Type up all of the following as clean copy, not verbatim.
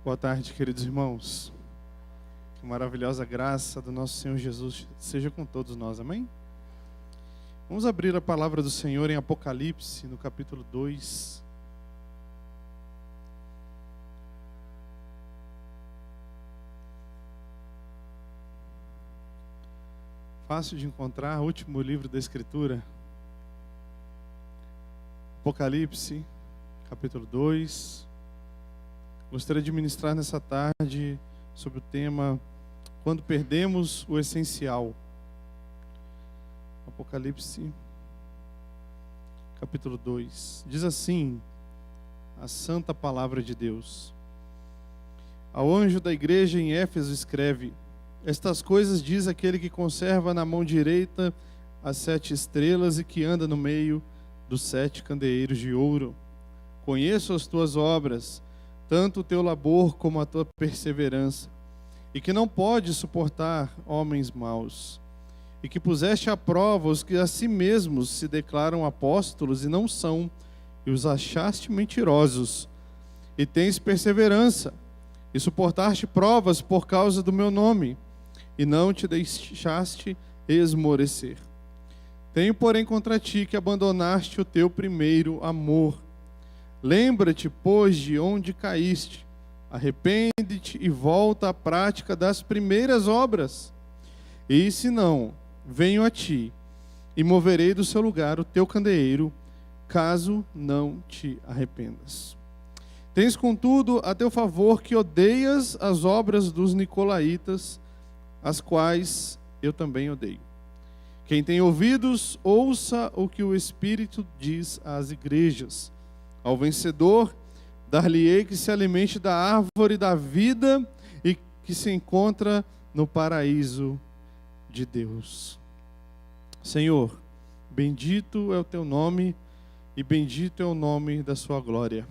Boa tarde, queridos irmãos. Que maravilhosa graça do nosso Senhor Jesus seja com todos nós, amém? Vamos abrir a palavra do Senhor em Apocalipse, no capítulo 2. Fácil de encontrar, último livro da Escritura. Apocalipse, capítulo 2. Gostaria de ministrar nessa tarde sobre o tema Quando Perdemos o Essencial. Apocalipse, capítulo 2. Diz assim a santa palavra de Deus. Ao anjo da igreja em Éfeso escreve: Estas coisas diz aquele que conserva na mão direita as 7 estrelas e que anda no meio dos 7 candeeiros de ouro. Conheço as tuas obras, tanto o teu labor como a tua perseverança, e que não podes suportar homens maus, e que puseste à prova os que a si mesmos se declaram apóstolos e não são, e os achaste mentirosos, e tens perseverança, e suportaste provas por causa do meu nome, e não te deixaste esmorecer. Tenho, porém, contra ti que abandonaste o teu primeiro amor. Lembra-te, pois, de onde caíste, arrepende-te e volta à prática das primeiras obras. E se não, venho a ti e moverei do seu lugar o teu candeeiro, caso não te arrependas. Tens, contudo, a teu favor que odeias as obras dos nicolaítas, as quais eu também odeio. Quem tem ouvidos, ouça o que o Espírito diz às igrejas. Ao vencedor, dar-lhe-ei que se alimente da árvore da vida e que se encontra no paraíso de Deus. Senhor, bendito é o teu nome e bendito é o nome da sua glória.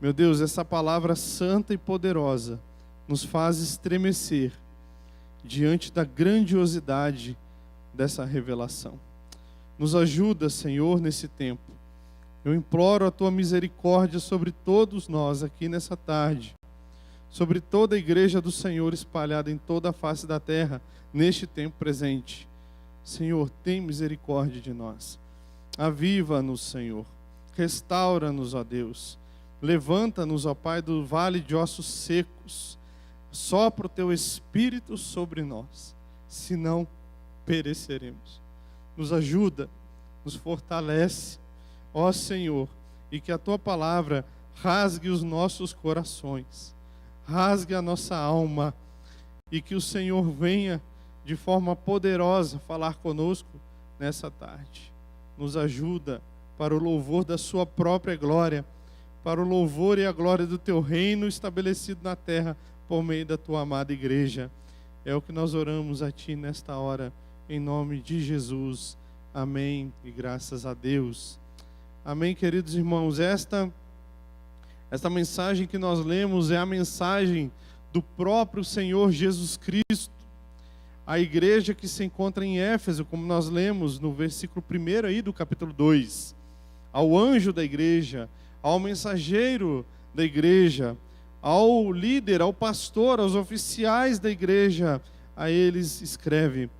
Meu Deus, essa palavra santa e poderosa nos faz estremecer diante da grandiosidade dessa revelação. Nos ajuda, Senhor, nesse tempo. Eu imploro a tua misericórdia sobre todos nós aqui nessa tarde, sobre toda a igreja do Senhor espalhada em toda a face da terra, neste tempo presente. Senhor, tem misericórdia de nós. Aviva-nos, Senhor. Restaura-nos, ó Deus. Levanta-nos, ó Pai, do vale de ossos secos. Sopra o teu Espírito sobre nós, senão pereceremos. Nos ajuda, nos fortalece, ó Senhor, e que a tua palavra rasgue os nossos corações, rasgue a nossa alma, e que o Senhor venha de forma poderosa falar conosco nessa tarde. Nos ajuda para o louvor da sua própria glória, para o louvor e a glória do teu reino estabelecido na terra por meio da tua amada igreja. É o que nós oramos a ti nesta hora, em nome de Jesus. Amém e graças a Deus. Amém, queridos irmãos. Esta mensagem que nós lemos é a mensagem do próprio Senhor Jesus Cristo. A igreja que se encontra em Éfeso, como nós lemos no versículo 1 aí do capítulo 2. Ao anjo da igreja, ao mensageiro da igreja, ao líder, ao pastor, aos oficiais da igreja, a eles escreve.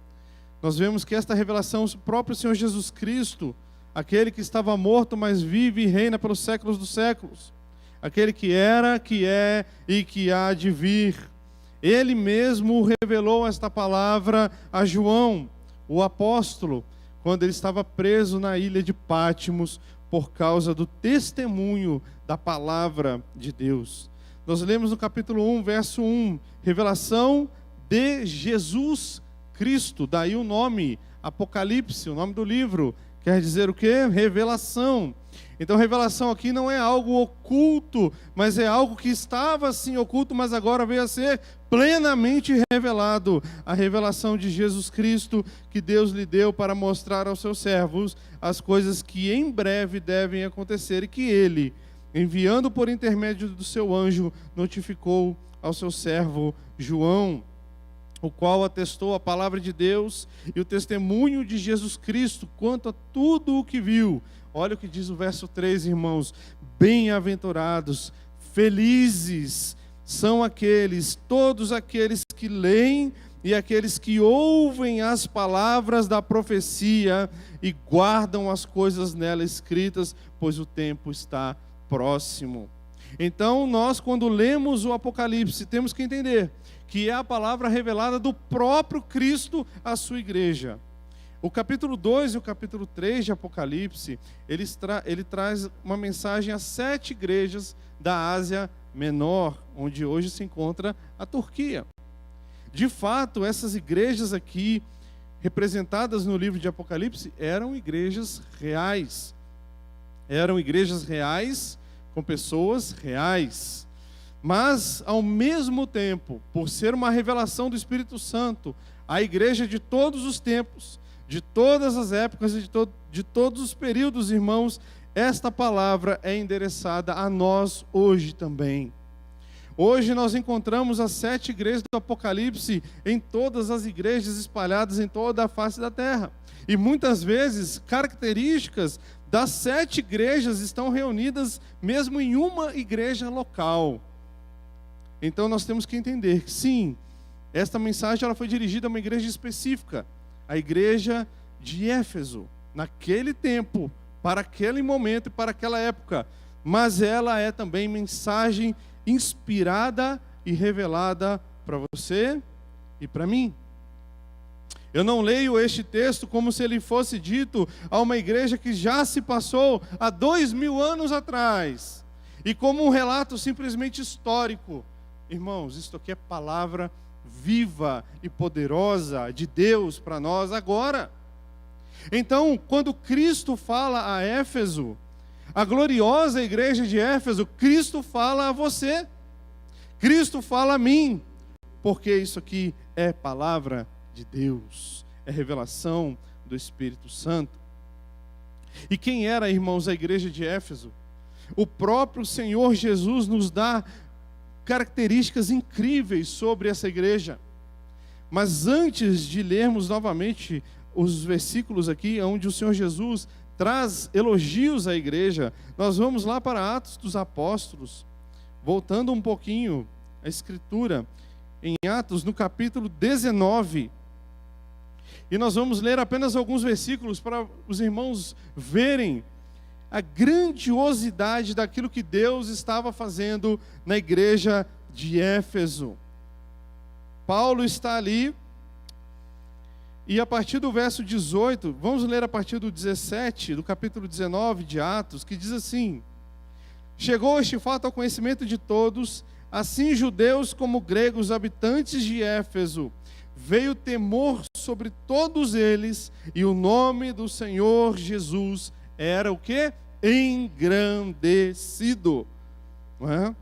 Nós vemos que esta revelação, o próprio Senhor Jesus Cristo, aquele que estava morto, mas vive e reina pelos séculos dos séculos. Aquele que era, que é e que há de vir. Ele mesmo revelou esta palavra a João, o apóstolo, quando ele estava preso na ilha de Pátimos por causa do testemunho da palavra de Deus. Nós lemos no capítulo 1, verso 1, revelação de Jesus Cristo. Daí o nome, Apocalipse, o nome do livro. Quer dizer o quê? Revelação. Então, revelação aqui não é algo oculto, mas é algo que estava assim oculto, mas agora veio a ser plenamente revelado. A revelação de Jesus Cristo que Deus lhe deu para mostrar aos seus servos as coisas que em breve devem acontecer e que ele, enviando por intermédio do seu anjo, notificou ao seu servo João, o qual atestou a palavra de Deus e o testemunho de Jesus Cristo quanto a tudo o que viu. Olha o que diz o verso 3, irmãos. Bem-aventurados, felizes são todos aqueles que leem e aqueles que ouvem as palavras da profecia e guardam as coisas nela escritas, pois o tempo está próximo. Então, nós, quando lemos o Apocalipse, temos que entender que é a palavra revelada do próprio Cristo à sua igreja. O capítulo 2 e o capítulo 3 de Apocalipse, ele traz uma mensagem a 7 igrejas da Ásia Menor, onde hoje se encontra a Turquia. De fato, essas igrejas aqui, representadas no livro de Apocalipse, eram igrejas reais. Eram igrejas reais, com pessoas reais. Mas, ao mesmo tempo, por ser uma revelação do Espírito Santo, a igreja de todos os tempos, de todas as épocas e de todos os períodos, irmãos, esta palavra é endereçada a nós hoje também. Hoje nós encontramos as 7 igrejas do Apocalipse em todas as igrejas espalhadas em toda a face da terra. E muitas vezes, características das 7 igrejas estão reunidas mesmo em uma igreja local. Então nós temos que entender que sim, esta mensagem ela foi dirigida a uma igreja específica, a igreja de Éfeso, naquele tempo, para aquele momento e para aquela época. Mas ela é também mensagem inspirada e revelada para você e para mim. Eu não leio este texto como se ele fosse dito a uma igreja que já se passou há 2000 anos atrás, e como um relato simplesmente histórico. Irmãos, isto aqui é palavra viva e poderosa de Deus para nós agora. Então, quando Cristo fala a Éfeso, a gloriosa igreja de Éfeso, Cristo fala a você, Cristo fala a mim, porque isso aqui é palavra de Deus, é revelação do Espírito Santo. E quem era, irmãos, a igreja de Éfeso? O próprio Senhor Jesus nos dá características incríveis sobre essa igreja. Mas antes de lermos novamente os versículos aqui, onde o Senhor Jesus traz elogios à igreja, nós vamos lá para Atos dos Apóstolos, voltando um pouquinho à Escritura, em Atos, no capítulo 19, e nós vamos ler apenas alguns versículos para os irmãos verem a grandiosidade daquilo que Deus estava fazendo na igreja de Éfeso. Paulo está ali, e a partir do verso 18, vamos ler a partir do 17, do capítulo 19 de Atos, que diz assim: chegou este fato ao conhecimento de todos, assim judeus como gregos, habitantes de Éfeso, veio temor sobre todos eles, e o nome do Senhor Jesus era o quê? Engrandecido. Não é?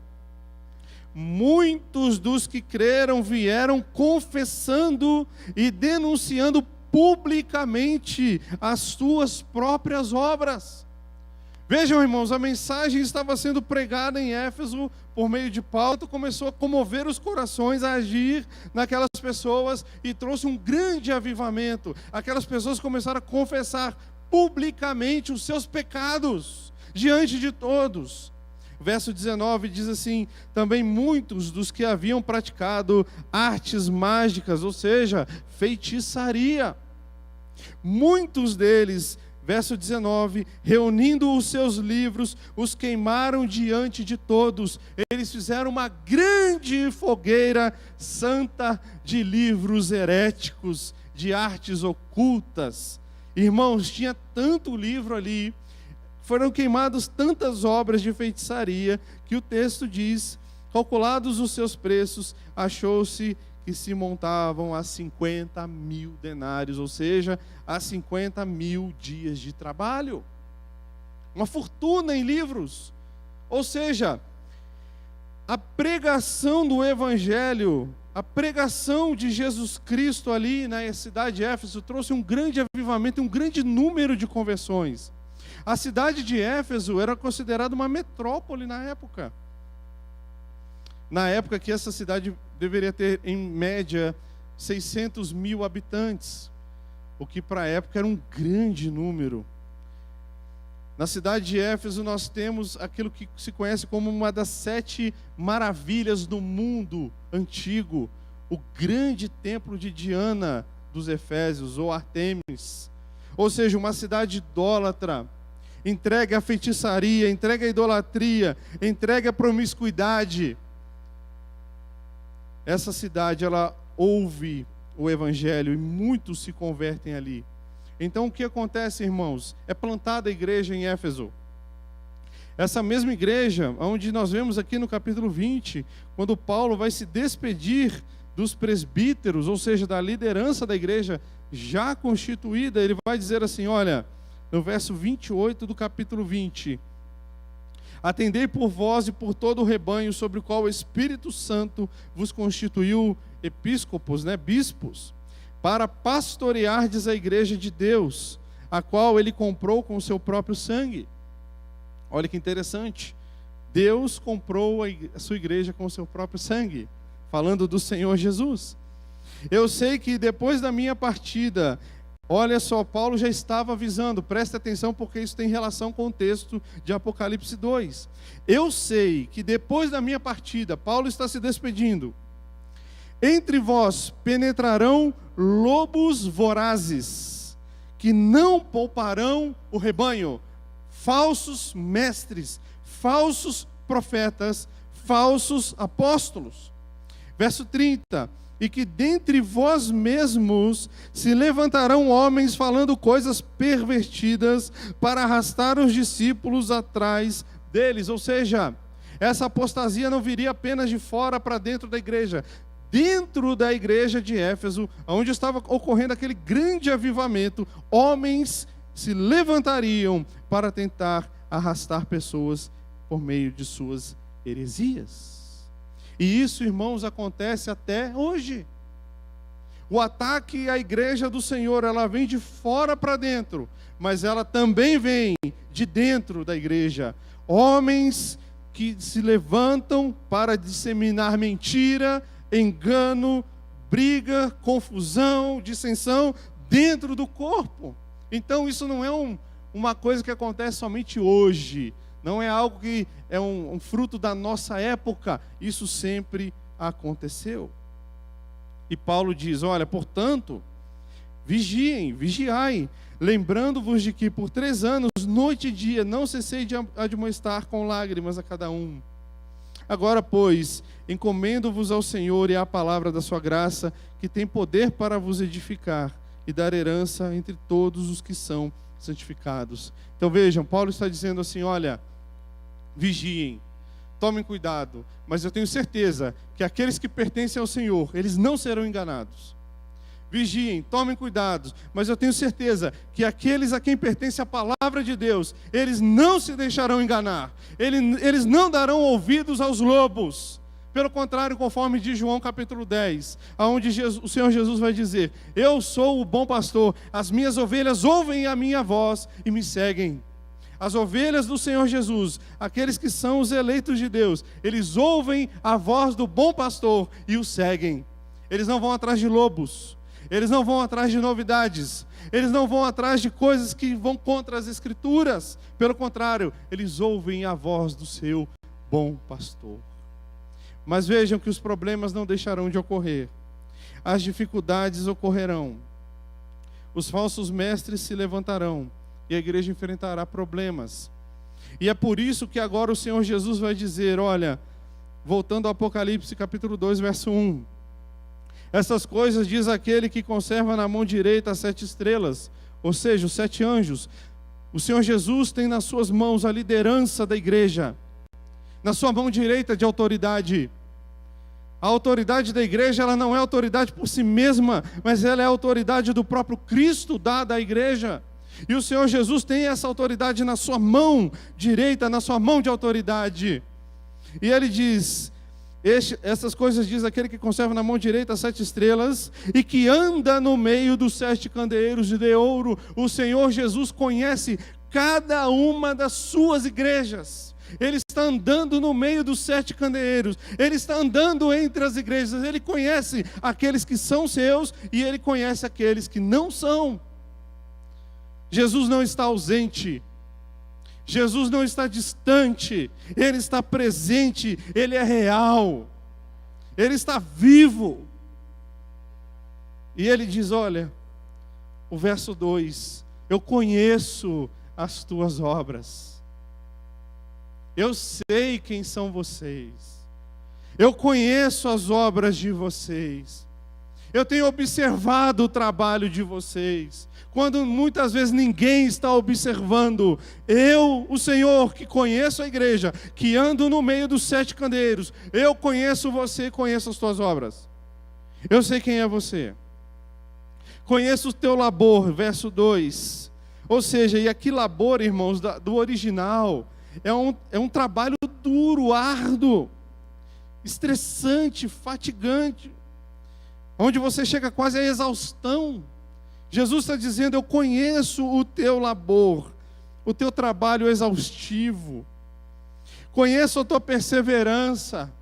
Muitos dos que creram vieram confessando e denunciando publicamente as suas próprias obras. Vejam, irmãos, a mensagem estava sendo pregada em Éfeso por meio de Paulo, começou a comover os corações, a agir naquelas pessoas e trouxe um grande avivamento. Aquelas pessoas começaram a confessar publicamente os seus pecados diante de todos. Verso 19 diz assim: também muitos dos que haviam praticado artes mágicas, ou seja, feitiçaria, muitos deles, verso 19, reunindo os seus livros, os queimaram diante de todos. Eles fizeram uma grande fogueira santa de livros heréticos, de artes ocultas. Irmãos, tinha tanto livro ali, foram queimadas tantas obras de feitiçaria, que o texto diz, calculados os seus preços, achou-se que se montavam a 50.000 denários, ou seja, a 50.000 dias de trabalho. Uma fortuna em livros. Ou seja, a pregação do Evangelho, a pregação de Jesus Cristo ali na cidade de Éfeso trouxe um grande avivamento, um grande número de conversões. A cidade de Éfeso era considerada uma metrópole na época. Na época que essa cidade deveria ter, em média, 600.000 habitantes, o que para a época era um grande número. Na cidade de Éfeso nós temos aquilo que se conhece como uma das 7 maravilhas do mundo antigo, o grande templo de Diana dos Efésios, ou Ártemis. Ou seja, uma cidade idólatra, entregue à feitiçaria, entregue à idolatria, entregue à promiscuidade. Essa cidade, ela ouve o evangelho e muitos se convertem ali. Então o que acontece, irmãos? É plantada a igreja em Éfeso. Essa mesma igreja, onde nós vemos aqui no capítulo 20, quando Paulo vai se despedir dos presbíteros, ou seja, da liderança da igreja já constituída, ele vai dizer assim, olha, no verso 28 do capítulo 20, atendei por vós e por todo o rebanho sobre o qual o Espírito Santo vos constituiu episcopos, bispos, para pastoreardes a igreja de Deus, a qual ele comprou com o seu próprio sangue. Olha que interessante, Deus comprou a sua igreja com o seu próprio sangue, falando do Senhor Jesus. Eu sei que depois da minha partida, olha só, Paulo já estava avisando, preste atenção porque isso tem relação com o texto de Apocalipse 2. Eu sei que depois da minha partida, Paulo está se despedindo, entre vós penetrarão lobos vorazes, que não pouparão o rebanho, falsos mestres, falsos profetas, falsos apóstolos. Verso 30, e que dentre vós mesmos se levantarão homens falando coisas pervertidas para arrastar os discípulos atrás deles. Ou seja, essa apostasia não viria apenas de fora para dentro da igreja. Dentro da igreja de Éfeso, onde estava ocorrendo aquele grande avivamento, homens se levantariam para tentar arrastar pessoas por meio de suas heresias. E isso, irmãos, acontece até hoje. O ataque à igreja do Senhor, ela vem de fora para dentro, mas ela também vem de dentro da igreja. Homens que se levantam para disseminar mentira, engano, briga, confusão, dissensão dentro do corpo. Então isso não é uma coisa que acontece somente hoje, não é algo que é um fruto da nossa época, isso sempre aconteceu. E Paulo diz, olha, portanto, vigiem, vigiai, lembrando-vos de que por 3 anos, noite e dia, não cessei de admoestar com lágrimas a cada um. Agora, pois, encomendo-vos ao Senhor e à palavra da sua graça, que tem poder para vos edificar e dar herança entre todos os que são santificados. Então vejam, Paulo está dizendo assim, olha, vigiem, tomem cuidado, mas eu tenho certeza que aqueles que pertencem ao Senhor, eles não serão enganados. Vigiem, tomem cuidado, mas eu tenho certeza que aqueles a quem pertence a palavra de Deus, eles não se deixarão enganar, eles não darão ouvidos aos lobos. Pelo contrário, conforme diz João capítulo 10, onde o Senhor Jesus vai dizer, eu sou o bom pastor, as minhas ovelhas ouvem a minha voz e me seguem. As ovelhas do Senhor Jesus, aqueles que são os eleitos de Deus, eles ouvem a voz do bom pastor e o seguem. Eles não vão atrás de lobos, eles não vão atrás de novidades, eles não vão atrás de coisas que vão contra as Escrituras. Pelo contrário, eles ouvem a voz do seu bom pastor. Mas vejam que os problemas não deixarão de ocorrer. As dificuldades ocorrerão. Os falsos mestres se levantarão e a igreja enfrentará problemas. E é por isso que agora o Senhor Jesus vai dizer, olha, voltando ao Apocalipse capítulo 2, verso 1. Essas coisas diz aquele que conserva na mão direita as 7 estrelas, ou seja, os 7 anjos. O Senhor Jesus tem nas suas mãos a liderança da igreja, na sua mão direita de autoridade. A autoridade da igreja, ela não é autoridade por si mesma, mas ela é a autoridade do próprio Cristo dada à igreja. E o Senhor Jesus tem essa autoridade na sua mão direita, na sua mão de autoridade. E ele diz, essas coisas diz aquele que conserva na mão direita as 7 estrelas e que anda no meio dos 7 candeeiros de ouro. O Senhor Jesus conhece cada uma das suas igrejas. Ele está andando no meio dos 7 candeeiros. Ele está andando entre as igrejas. Ele conhece aqueles que são seus e ele conhece aqueles que não são. Jesus não está ausente. Jesus não está distante, Ele está presente, Ele é real, Ele está vivo. E Ele diz, olha, o verso 2, eu conheço as tuas obras, eu sei quem são vocês, eu conheço as obras de vocês, eu tenho observado o trabalho de vocês, quando muitas vezes ninguém está observando. Eu, o Senhor, que conheço a igreja, que ando no meio dos 7 candeeiros, eu conheço você, conheço as tuas obras, eu sei quem é você, conheço o teu labor, verso 2, ou seja, e aqui labor, irmãos, do original, é um trabalho duro, árduo, estressante, fatigante, onde você chega quase à exaustão. Jesus está dizendo, eu conheço o teu labor, o teu trabalho exaustivo, conheço a tua perseverança,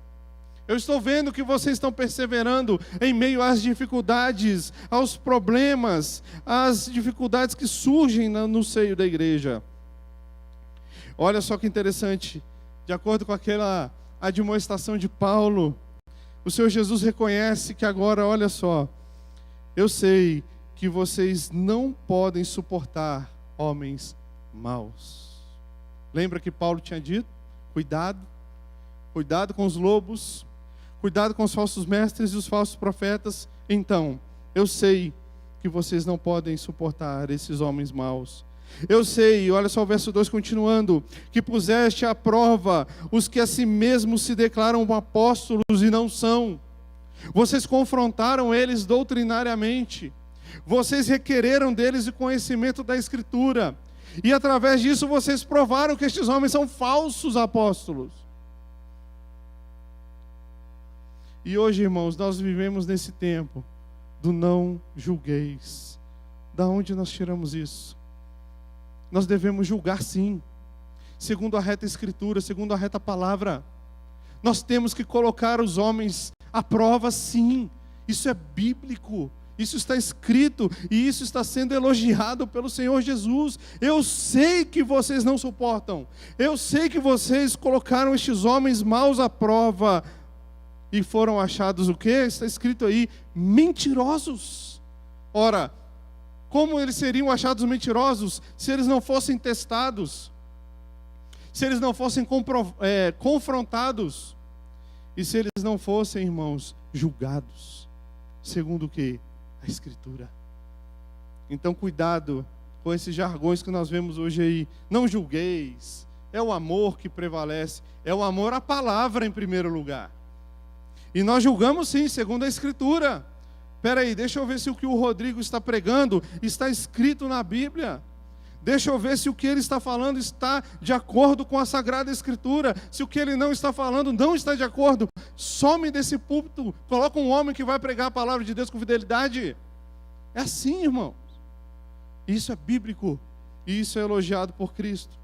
eu estou vendo que vocês estão perseverando em meio às dificuldades, aos problemas, às dificuldades que surgem no seio da igreja. Olha só que interessante, de acordo com aquela admoestação de Paulo, o Senhor Jesus reconhece que agora, olha só, eu sei que vocês não podem suportar homens maus. Lembra que Paulo tinha dito? Cuidado com os lobos, cuidado com os falsos mestres e os falsos profetas. Então, eu sei que vocês não podem suportar esses homens maus. Eu sei, olha só o verso 2 continuando, que puseste à prova os que a si mesmos se declaram apóstolos e não são. Vocês confrontaram eles doutrinariamente. Vocês requereram deles o conhecimento da Escritura. E através disso vocês provaram que estes homens são falsos apóstolos. E hoje, irmãos, nós vivemos nesse tempo do não julgueis. Da onde nós tiramos isso? Nós devemos julgar sim, segundo a reta Escritura, segundo a reta palavra. Nós temos que colocar os homens à prova sim, isso é bíblico, isso está escrito e isso está sendo elogiado pelo Senhor Jesus. Eu sei que vocês não suportam, eu sei que vocês colocaram estes homens maus à prova e foram achados o quê? Está escrito aí, mentirosos. Ora, como eles seriam achados mentirosos se eles não fossem testados, se eles não fossem confrontados e se eles não fossem, irmãos, julgados, segundo o que? A Escritura. Então cuidado com esses jargões que nós vemos hoje aí. Não julgueis, é o amor que prevalece, é o amor à palavra em primeiro lugar. E nós julgamos sim, segundo a Escritura. Espera aí, deixa eu ver se o que o Rodrigo está pregando está escrito na Bíblia. Deixa eu ver se o que ele está falando está de acordo com a Sagrada Escritura. Se o que ele não está falando não está de acordo, some desse púlpito, coloca um homem que vai pregar a palavra de Deus com fidelidade. É assim, irmãos. Isso é bíblico e isso é elogiado por Cristo.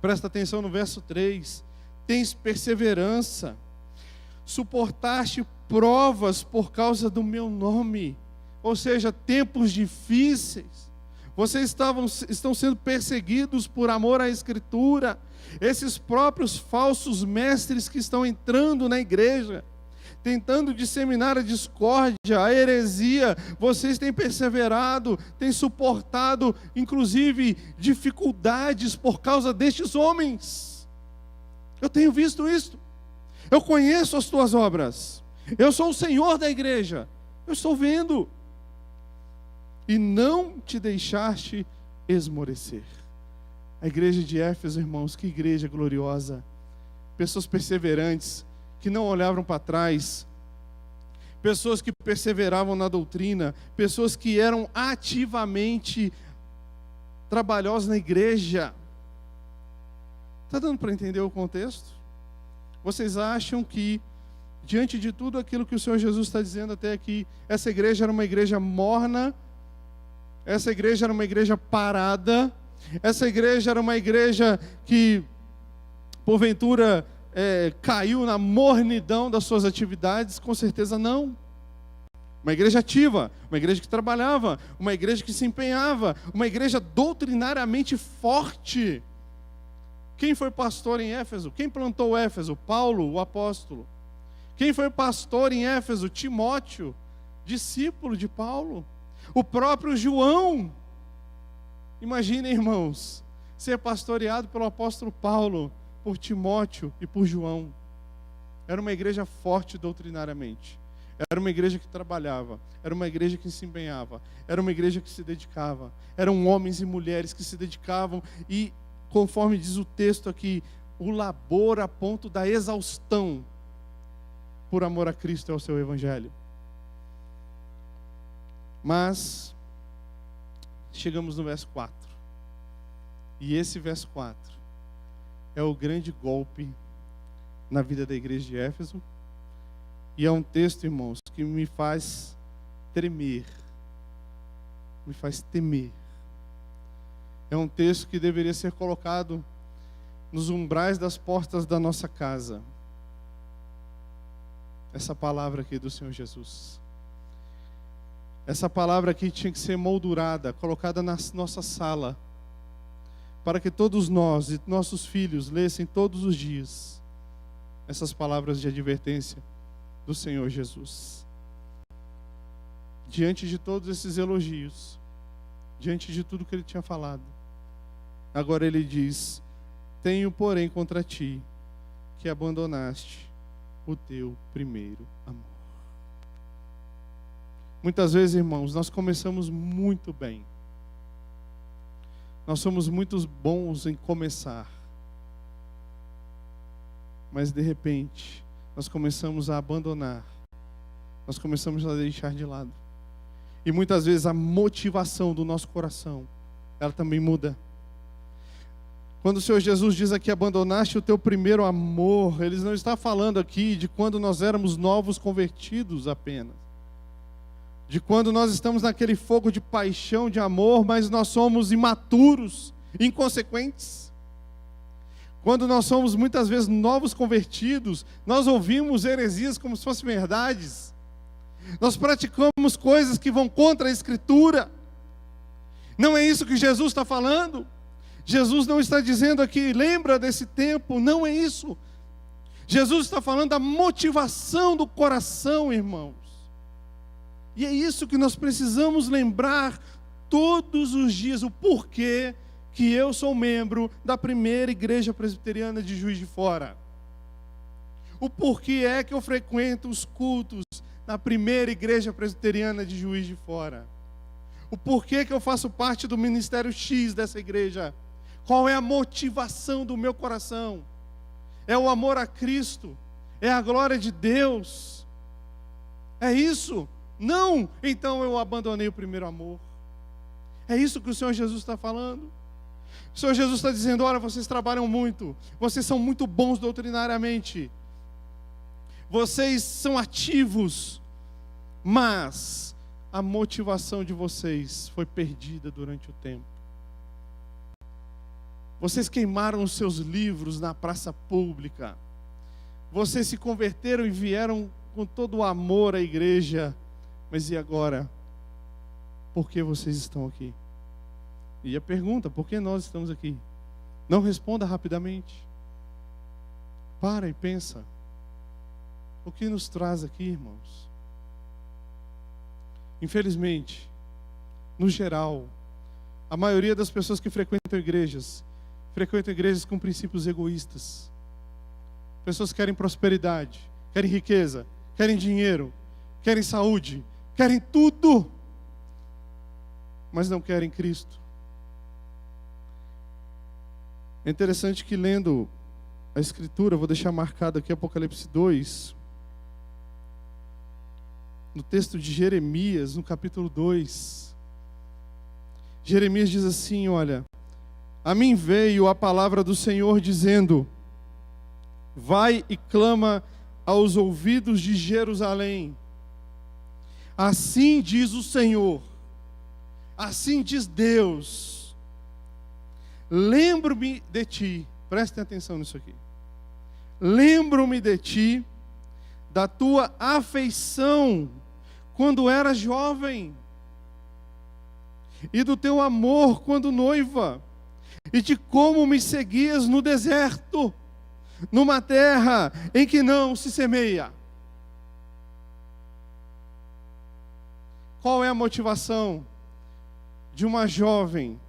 Presta atenção no verso 3. Tens perseverança, suportaste provas por causa do meu nome, ou seja, tempos difíceis. Vocês estão sendo perseguidos por amor à Escritura. Esses próprios falsos mestres que estão entrando na igreja, tentando disseminar a discórdia, a heresia, vocês têm perseverado, têm suportado, inclusive, dificuldades por causa destes homens. Eu tenho visto isso. Eu conheço as tuas obras. Eu sou o Senhor da igreja. Eu estou vendo. E não te deixaste esmorecer. A igreja de Éfeso, irmãos, que igreja gloriosa. Pessoas perseverantes, que não olhavam para trás. Pessoas que perseveravam na doutrina. Pessoas que eram ativamente trabalhosas na igreja. Está dando para entender o contexto? Vocês acham que, diante de tudo aquilo que o Senhor Jesus está dizendo até aqui, essa igreja era uma igreja morna, essa igreja era uma igreja parada, essa igreja era uma igreja que, porventura, caiu na mornidão das suas atividades? Com certeza não. Uma igreja ativa, uma igreja que trabalhava, uma igreja que se empenhava, uma igreja doutrinariamente forte, Quem foi pastor em Éfeso? Quem plantou Éfeso? Paulo, o apóstolo. Quem foi pastor em Éfeso? Timóteo, discípulo de Paulo. O próprio João. Imaginem, irmãos, ser pastoreado pelo apóstolo Paulo, por Timóteo e por João. Era uma igreja forte doutrinariamente. Era uma igreja que trabalhava. Era uma igreja que se empenhava. Era uma igreja que se dedicava. Eram homens e mulheres que se dedicavam e, conforme diz o texto aqui, o labor a ponto da exaustão por amor a Cristo e ao seu evangelho. Mas chegamos no verso 4. E esse verso 4 é o grande golpe na vida da igreja de Éfeso. E é um texto, irmãos, que me faz tremer. Me faz temer. É um texto que deveria ser colocado nos umbrais das portas da nossa casa. Essa palavra aqui do Senhor Jesus. Essa palavra aqui tinha que ser moldurada, colocada na nossa sala, para que todos nós e nossos filhos lessem todos os dias essas palavras de advertência do Senhor Jesus. Diante de todos esses elogios, diante de tudo que ele tinha falado, agora ele diz: tenho, porém, contra ti que abandonaste o teu primeiro amor. Muitas vezes, irmãos, nós começamos muito bem. Nós somos muito bons em começar. Mas de repente, nós começamos a abandonar. Nós começamos a deixar de lado. E muitas vezes a motivação do nosso coração, ela também muda. Quando o Senhor Jesus diz aqui, abandonaste o teu primeiro amor, Ele não está falando aqui de quando nós éramos novos convertidos apenas. De quando nós estamos naquele fogo de paixão, de amor, mas nós somos imaturos, inconsequentes. Quando nós somos muitas vezes novos convertidos, nós ouvimos heresias como se fossem verdades. Nós praticamos coisas que vão contra a Escritura. Não é isso que Jesus está falando. Jesus não está dizendo aqui, lembra desse tempo. Não é isso. Jesus está falando da motivação do coração, irmãos. E é isso que nós precisamos lembrar todos os dias, o porquê que eu sou membro da primeira igreja presbiteriana de Juiz de Fora. O porquê é que eu frequento os cultos na primeira igreja presbiteriana de Juiz de Fora. O porquê que eu faço parte do ministério X dessa igreja. Qual é a motivação do meu coração? É o amor a Cristo? É a glória de Deus? É isso? Não, então eu abandonei o primeiro amor. É isso que o Senhor Jesus está falando. O Senhor Jesus está dizendo: olha, vocês trabalham muito, vocês são muito bons doutrinariamente, vocês são ativos, mas a motivação de vocês foi perdida durante o tempo. Vocês queimaram os seus livros na praça pública, vocês se converteram e vieram com todo o amor à igreja, mas e agora? Por que vocês estão aqui? E a pergunta, por que nós estamos aqui? Não responda rapidamente. Para e pensa. O que nos traz aqui, irmãos? Infelizmente, no geral, a maioria das pessoas que frequentam igrejas com princípios egoístas. Pessoas que querem prosperidade, querem riqueza, querem dinheiro, querem saúde, querem tudo, mas não querem Cristo. É interessante que, lendo a Escritura, vou deixar marcado aqui Apocalipse 2, no texto de Jeremias, no capítulo 2, Jeremias diz assim: olha, a mim veio a palavra do Senhor dizendo: vai e clama aos ouvidos de Jerusalém. Assim diz o Senhor, assim diz Deus, lembro-me de ti, prestem atenção nisso aqui, lembro-me de ti, da tua afeição, quando eras jovem, e do teu amor, quando noiva, e de como me seguias no deserto, numa terra em que não se semeia. Qual é a motivação de uma jovem,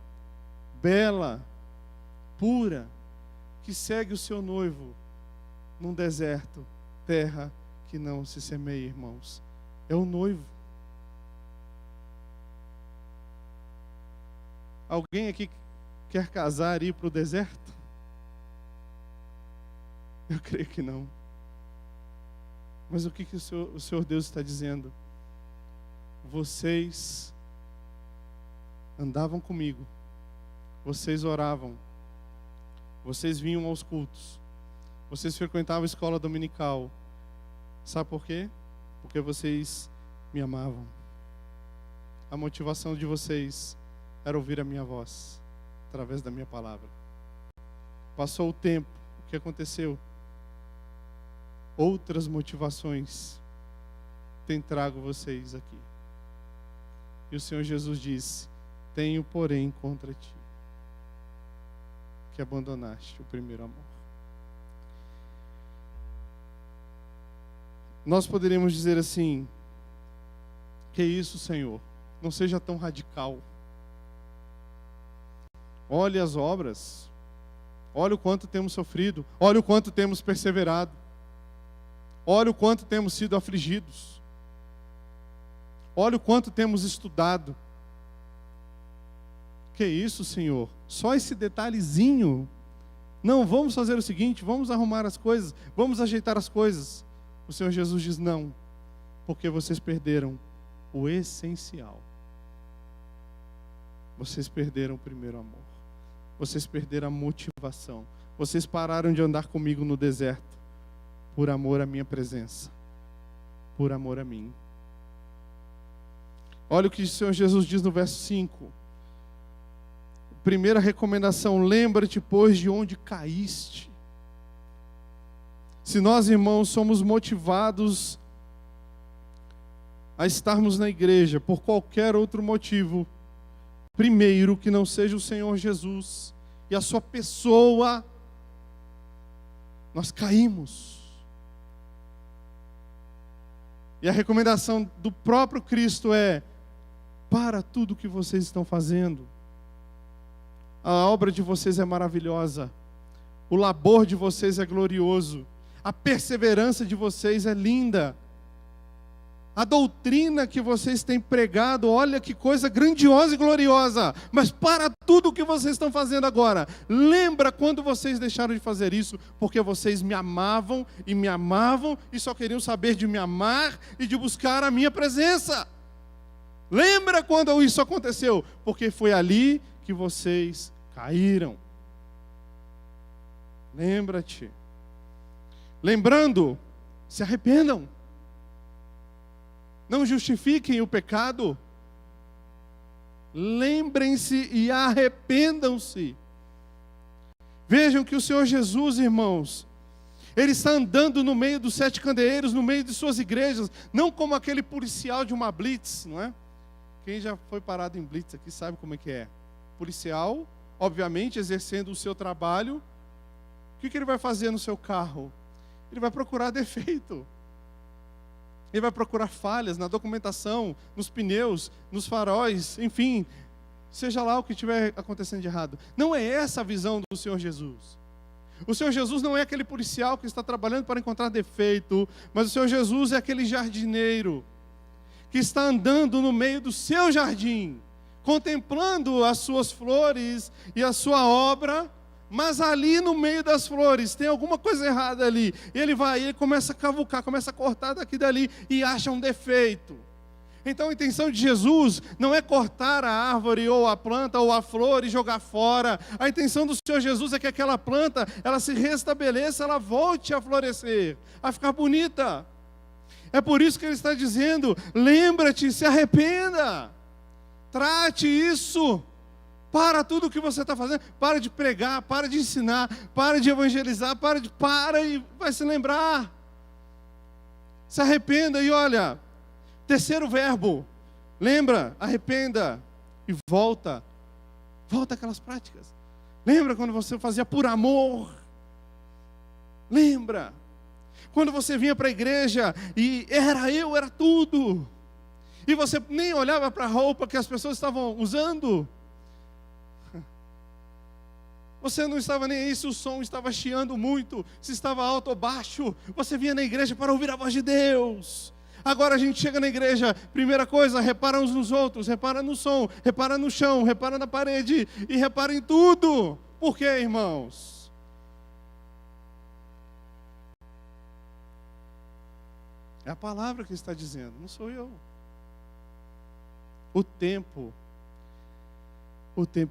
bela, pura, que segue o seu noivo num deserto, terra que não se semeia, irmãos? É o noivo. Alguém aqui quer casar e ir para o deserto? Eu creio que não. Mas o que o Senhor Deus está dizendo? Vocês andavam comigo, vocês oravam, vocês vinham aos cultos, vocês frequentavam a escola dominical. Sabe por quê? Porque vocês me amavam. A motivação de vocês era ouvir a minha voz, através da minha palavra. Passou o tempo, o que aconteceu? Outras motivações têm trago vocês aqui. E o Senhor Jesus disse: tenho, porém, contra ti, que abandonaste o primeiro amor. Nós poderíamos dizer assim: que isso, Senhor? Não seja tão radical. Olhe as obras, olha o quanto temos sofrido, olha o quanto temos perseverado, olha o quanto temos sido afligidos, olha o quanto temos estudado. Que isso, Senhor? Só esse detalhezinho? Não, vamos fazer o seguinte, vamos arrumar as coisas, vamos ajeitar as coisas. O Senhor Jesus diz: não, porque vocês perderam o essencial. Vocês perderam o primeiro amor. Vocês perderam a motivação. Vocês pararam de andar comigo no deserto por amor à minha presença, por amor a mim. Olha o que o Senhor Jesus diz no verso 5. Primeira recomendação: lembra-te, pois, de onde caíste. Se nós, irmãos, somos motivados a estarmos na igreja por qualquer outro motivo, primeiro que não seja o Senhor Jesus e a sua pessoa, nós caímos. E a recomendação do próprio Cristo é: para tudo o que vocês estão fazendo. A obra de vocês é maravilhosa, o labor de vocês é glorioso, a perseverança de vocês é linda, a doutrina que vocês têm pregado, olha que coisa grandiosa e gloriosa. Mas para tudo o que vocês estão fazendo agora, lembra quando vocês deixaram de fazer isso, porque vocês me amavam e só queriam saber de me amar e de buscar a minha presença. Lembra quando isso aconteceu? Porque foi ali que vocês caíram. Lembra-te. Lembrando, se arrependam. Não justifiquem o pecado. Lembrem-se e arrependam-se. Vejam que o Senhor Jesus, irmãos, Ele está andando no meio dos 7 candeeiros, no meio de suas igrejas, não como aquele policial de uma blitz, não é? Quem já foi parado em blitz aqui sabe como é que é. Policial, obviamente, exercendo o seu trabalho. O que ele vai fazer no seu carro? Ele vai procurar defeito. Ele vai procurar falhas na documentação, nos pneus, nos faróis, enfim, seja lá o que estiver acontecendo de errado. Não é essa a visão do Senhor Jesus. O Senhor Jesus não é aquele policial que está trabalhando para encontrar defeito, mas o Senhor Jesus é aquele jardineiro que está andando no meio do seu jardim, contemplando as suas flores e a sua obra. Mas ali no meio das flores tem alguma coisa errada ali. Ele começa a cavucar, começa a cortar daqui e dali e acha um defeito. Então a intenção de Jesus não é cortar a árvore ou a planta ou a flor e jogar fora. A intenção do Senhor Jesus é que aquela planta, ela se restabeleça, ela volte a florescer, a ficar bonita. É por isso que Ele está dizendo: lembra-te, se arrependa, trate isso. Para tudo o que você está fazendo, para de pregar, para de ensinar, para de evangelizar, para e vai se lembrar. Se arrependa e olha, terceiro verbo, lembra, arrependa e volta àquelas práticas. Lembra quando você fazia por amor? Lembra? Quando você vinha para a igreja e era tudo. E você nem olhava para a roupa que as pessoas estavam usando. Você não estava nem aí se o som estava chiando muito, se estava alto ou baixo. Você vinha na igreja para ouvir a voz de Deus. Agora a gente chega na igreja, primeira coisa, repara uns nos outros, repara no som, repara no chão, repara na parede e repara em tudo. Por quê, irmãos? É a palavra que está dizendo, não sou eu. O tempo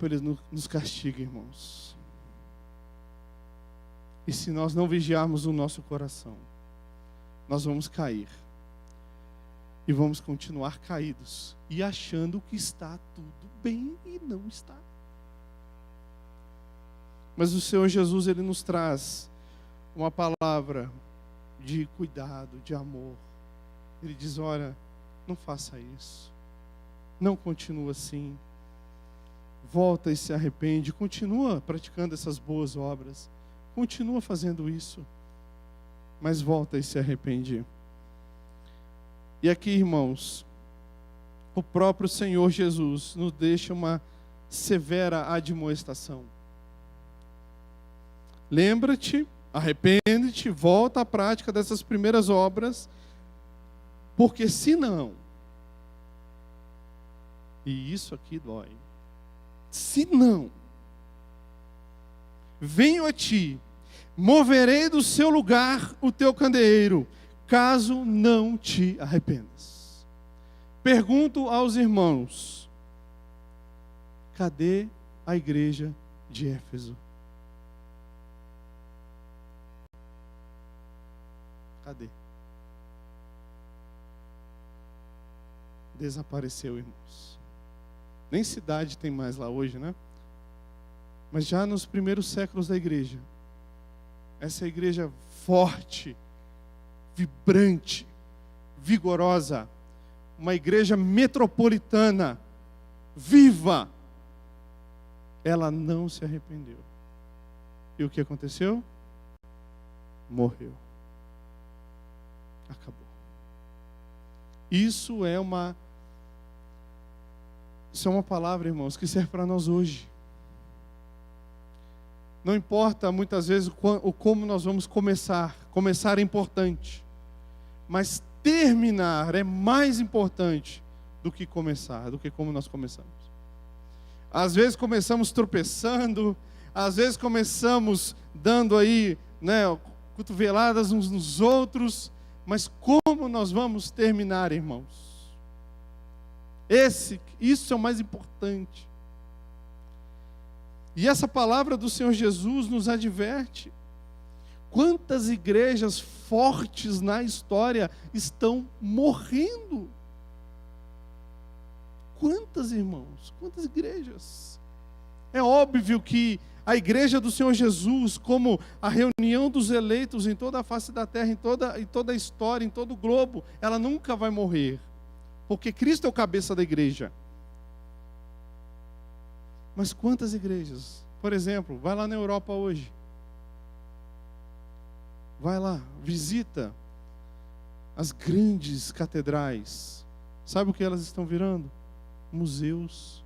ele nos castiga, irmãos. E se nós não vigiarmos o nosso coração, nós vamos cair. E vamos continuar caídos. E achando que está tudo bem e não está. Mas o Senhor Jesus, Ele nos traz uma palavra de cuidado, de amor. Ele diz, olha, não faça isso. Não continua assim. Volta e se arrepende. Continua praticando essas boas obras. Continua fazendo isso. Mas volta e se arrepende. E aqui, irmãos, o próprio Senhor Jesus nos deixa uma severa admoestação. Lembra-te, arrepende-te, volta à prática dessas primeiras obras, porque senão, e isso aqui dói, senão, venho a ti, moverei do seu lugar o teu candeeiro, caso não te arrependas. Pergunto aos irmãos, cadê a igreja de Éfeso? Cadê? Desapareceu, irmãos. Nem cidade tem mais lá hoje, né? Mas já nos primeiros séculos da igreja, essa igreja forte, vibrante, vigorosa, uma igreja metropolitana, viva, ela não se arrependeu. E o que aconteceu? Morreu. Acabou. Isso é uma palavra, irmãos, que serve para nós hoje. Não importa muitas vezes o como nós vamos começar. Começar é importante. Mas terminar é mais importante do que começar, do que como nós começamos. Às vezes começamos tropeçando, às vezes começamos dando aí, cotoveladas uns nos outros, mas como nós vamos terminar, irmãos? Isso é o mais importante. E essa palavra do Senhor Jesus nos adverte. Quantas igrejas fortes na história estão morrendo? Quantas, irmãos? Quantas igrejas? É óbvio que a igreja do Senhor Jesus, como a reunião dos eleitos em toda a face da terra, em toda a história, em todo o globo, ela nunca vai morrer. Porque Cristo é o cabeça da igreja. Mas quantas igrejas? Por exemplo, vai lá na Europa hoje. Vai lá, visita as grandes catedrais. Sabe o que elas estão virando? Museus.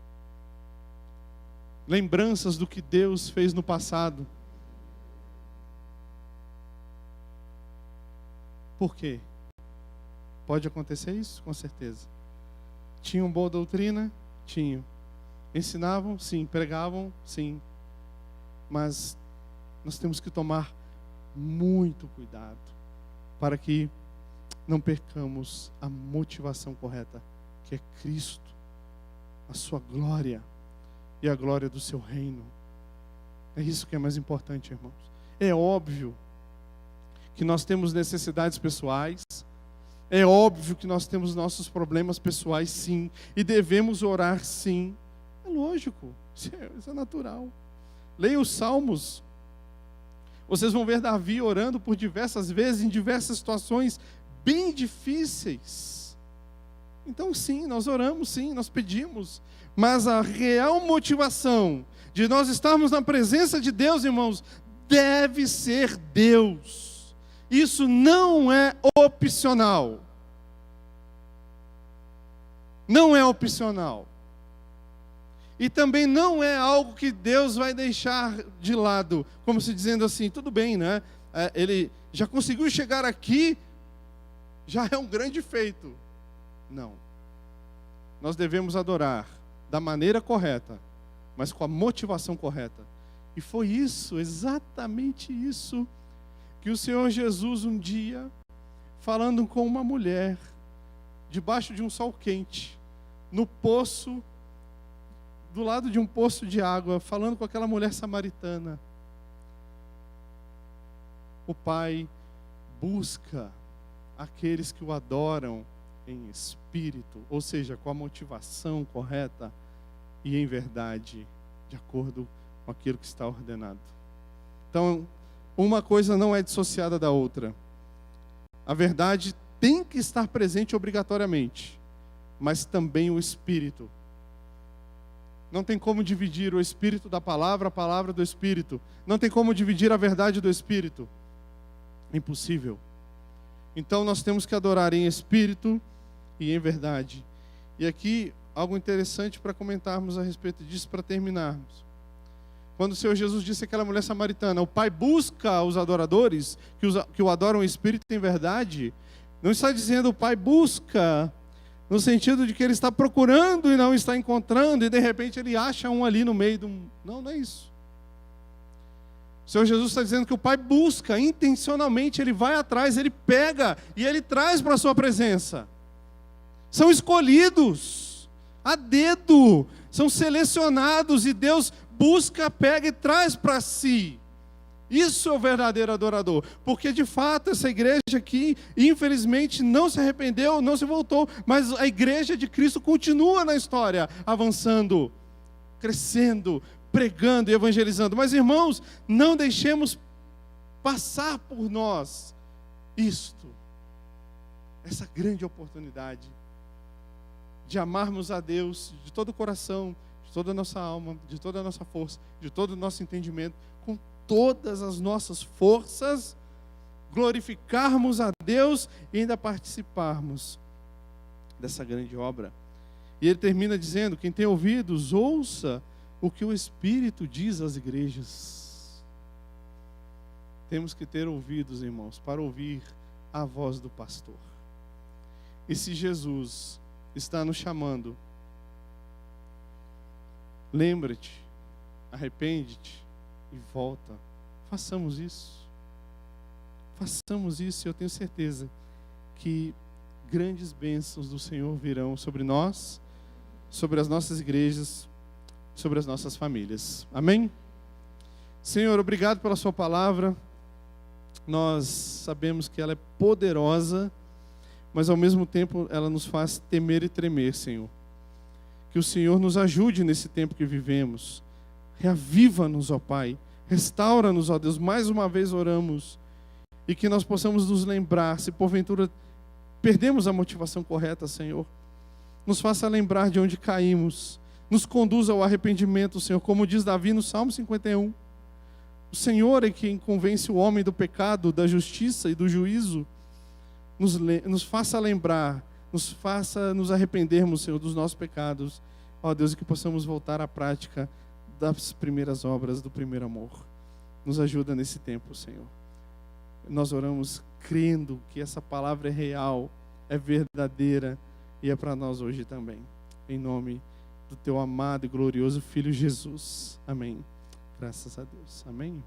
Lembranças do que Deus fez no passado. Por quê? Pode acontecer isso? Com certeza. Tinham boa doutrina? Tinham. Ensinavam? Sim. Pregavam? Sim. Mas nós temos que tomar muito cuidado para que não percamos a motivação correta, que é Cristo, a sua glória e a glória do seu reino. É isso que é mais importante, irmãos. É óbvio que nós temos necessidades pessoais, é óbvio que nós temos nossos problemas pessoais, sim, e devemos orar, sim. É lógico, isso é natural. Leia os Salmos. Vocês vão ver Davi orando por diversas vezes, em diversas situações bem difíceis. Então sim, nós oramos, sim, nós pedimos. Mas a real motivação de nós estarmos na presença de Deus, irmãos, deve ser Deus. Isso não é opcional. Não é opcional. E também não é algo que Deus vai deixar de lado, como se dizendo assim, tudo bem, né? Ele já conseguiu chegar aqui, já é um grande feito. Não. Nós devemos adorar da maneira correta, mas com a motivação correta. E foi isso, exatamente isso, que o Senhor Jesus um dia, falando com uma mulher, debaixo de um sol quente, no poço, do lado de um poço de água, falando com aquela mulher samaritana. O Pai busca aqueles que o adoram em espírito, ou seja, com a motivação correta e em verdade, de acordo com aquilo que está ordenado. Então, uma coisa não é dissociada da outra. A verdade tem que estar presente obrigatoriamente, mas também o espírito. Não tem como dividir o espírito da palavra, a palavra do espírito. Não tem como dividir a verdade do espírito. É impossível. Então nós temos que adorar em espírito e em verdade. E aqui algo interessante para comentarmos a respeito disso, para terminarmos. Quando o Senhor Jesus disse àquela mulher samaritana, o Pai busca os adoradores que o adoram em espírito e em verdade, não está dizendo o Pai busca no sentido de que ele está procurando e não está encontrando, e de repente ele acha um ali no meio de um... Não, não é isso. O Senhor Jesus está dizendo que o Pai busca intencionalmente, ele vai atrás, ele pega e ele traz para a sua presença. São escolhidos a dedo, são selecionados e Deus busca, pega e traz para si. Isso é o verdadeiro adorador, porque de fato essa igreja aqui, infelizmente, não se arrependeu, não se voltou, mas a igreja de Cristo continua na história, avançando, crescendo, pregando e evangelizando. Mas irmãos, não deixemos passar por nós essa grande oportunidade de amarmos a Deus de todo o coração, de toda a nossa alma, de toda a nossa força, de todo o nosso entendimento, com todas as nossas forças, glorificarmos a Deus e ainda participarmos dessa grande obra. E ele termina dizendo, quem tem ouvidos, ouça o que o Espírito diz às igrejas. Temos que ter ouvidos, irmãos, para ouvir a voz do pastor. E se Jesus está nos chamando, lembra-te, arrepende-te e volta. Façamos isso. Façamos isso, e eu tenho certeza que grandes bênçãos do Senhor virão sobre nós, sobre as nossas igrejas, sobre as nossas famílias. Amém? Senhor, obrigado pela sua palavra. Nós sabemos que ela é poderosa, mas ao mesmo tempo ela nos faz temer e tremer, Senhor. Que o Senhor nos ajude nesse tempo que vivemos. Reaviva-nos, ó Pai. Restaura-nos, ó Deus. Mais uma vez oramos. E que nós possamos nos lembrar, se porventura perdemos a motivação correta, Senhor. Nos faça lembrar de onde caímos. Nos conduza ao arrependimento, Senhor. Como diz Davi no Salmo 51. O Senhor é quem convence o homem do pecado, da justiça e do juízo. Nos faça lembrar, nos faça nos arrependermos, Senhor, dos nossos pecados. Ó Deus, e que possamos voltar à prática das primeiras obras, do primeiro amor. Nos ajuda nesse tempo, Senhor. Nós oramos crendo que essa palavra é real, é verdadeira e é para nós hoje também. Em nome do teu amado e glorioso Filho Jesus. Amém. Graças a Deus. Amém.